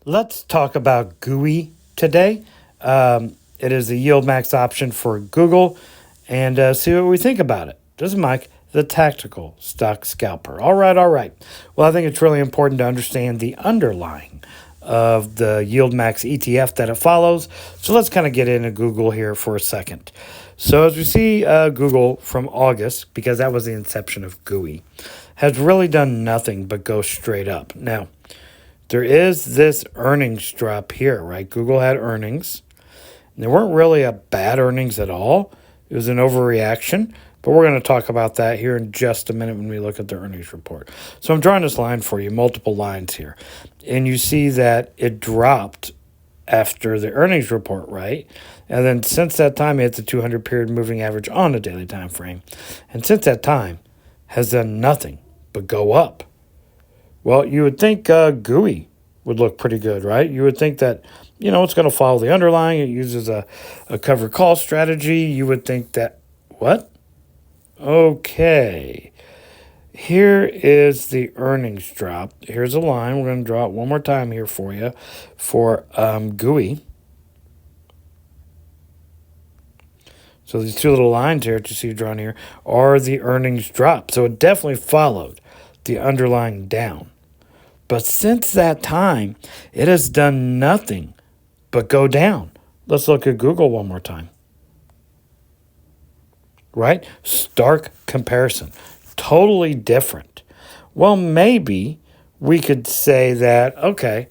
Let's talk about GOOY today. It is a Yieldmax option for Google and see what we think about it. This is Mike, the tactical stock scalper. All right, all right. Well, I think it's really important to understand the underlying of the Yieldmax ETF that it follows. So let's kind of get into Google here for a second. So as we see, Google from August, because that was the inception of GOOY, has really done nothing but go straight up. Now, there is this earnings drop here, right? Google had earnings. And they weren't really a bad earnings at all. It was an overreaction. But we're going to talk about that here in just a minute when we look at the earnings report. So I'm drawing this line for you, multiple lines here. And you see that it dropped after the earnings report, right? And then since that time, it hit the 200 period moving average on a daily time frame. And since that time, has done nothing but go up. Well, you would think GOOY would look pretty good, right? You would think that, it's going to follow the underlying. It uses a covered call strategy. You would think that, what? Okay. Here is the earnings drop. Here's a line. We're going to draw it one more time here for you for GOOY. So these two little lines here that you see drawn here are the earnings drop. So it definitely followed the underlying down. But since that time, it has done nothing but go down. Let's look at Google one more time. Right? Stark comparison. Totally different. Well, maybe we could say that, okay,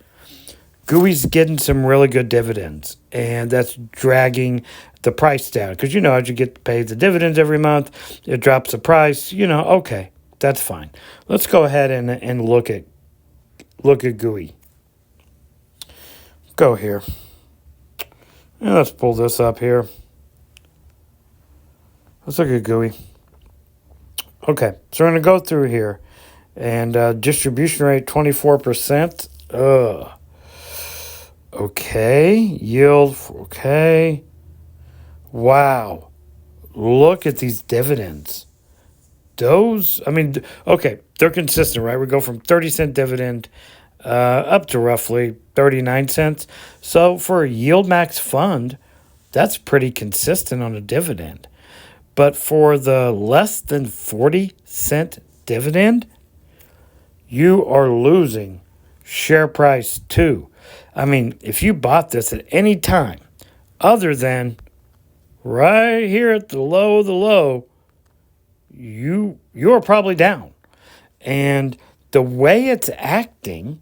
GOOY's getting some really good dividends, and that's dragging the price down. Because, as you get paid the dividends every month, it drops the price. Okay, that's fine. Let's go ahead and look at GOOY. Go here. And let's pull this up here. Let's look at GOOY. Okay, so we're going to go through here. And distribution rate, 24%. Okay. Yield, okay. Wow. Look at these dividends. Okay, they're consistent, right? We go from 30-cent dividend up to roughly 39 cents. So for a Yieldmax fund, that's pretty consistent on a dividend. But for the less than 40-cent dividend, you are losing share price too. If you bought this at any time other than right here at the low of the low, you're probably down. And the way it's acting,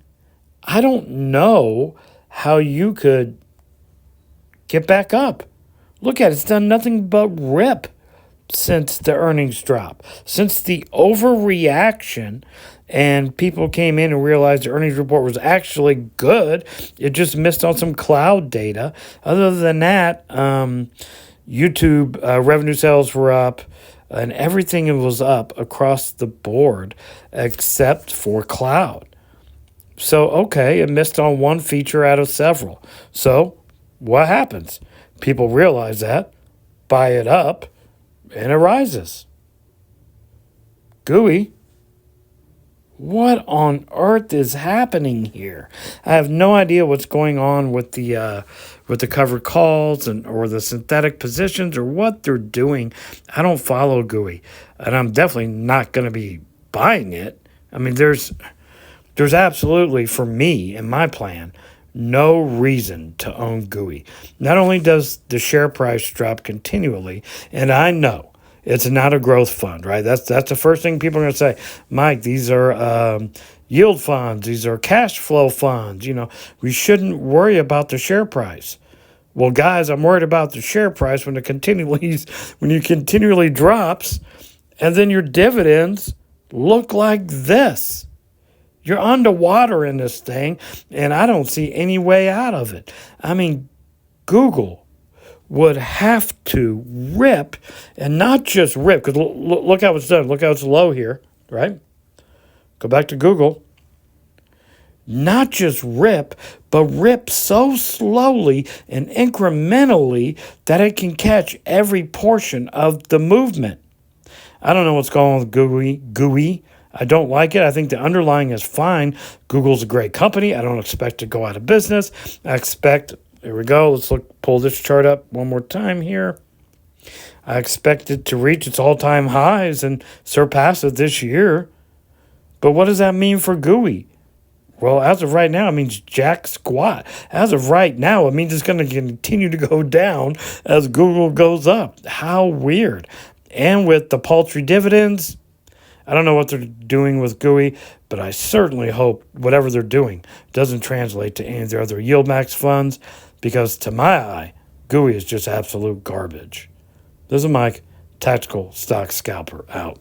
I don't know how you could get back up. Look at it. It's done nothing but rip since the earnings drop. Since the overreaction and people came in and realized the earnings report was actually good, it just missed on some cloud data. Other than that, YouTube revenue sales were up, and everything was up across the board except for cloud. So, okay, it missed on one feature out of several. So, what happens? People realize that, buy it up, and it rises. GOOY. What on earth is happening here? I have no idea what's going on with the covered calls or the synthetic positions or what they're doing. I don't follow GOOY, and I'm definitely not going to be buying it. There's absolutely, for me and my plan, no reason to own GOOY. Not only does the share price drop continually, and I know it's not a growth fund, right? That's the first thing people are going to say. Mike, these are yield funds. These are cash flow funds. We shouldn't worry about the share price. Well, guys, I'm worried about the share price when it continually drops, and then your dividends look like this. You're underwater in this thing, and I don't see any way out of it. Google would have to rip, and not just rip, because look how it's done. Look how it's low here, right? Go back to Google. Not just rip, but rip so slowly and incrementally that it can catch every portion of the movement. I don't know what's going on with GOOY. I don't like it. I think the underlying is fine. Google's a great company. I don't expect to go out of business. I expect, here we go. Let's pull this chart up one more time here. I expect it to reach its all-time highs and surpass it this year. But what does that mean for GOOY? Well, as of right now, it means jack squat. As of right now, it means it's going to continue to go down as Google goes up. How weird. And with the paltry dividends, I don't know what they're doing with GOOY, but I certainly hope whatever they're doing doesn't translate to any of their other Yieldmax funds, because to my eye, GOOY is just absolute garbage. This is Mike, Tactical Stock Scalper, out.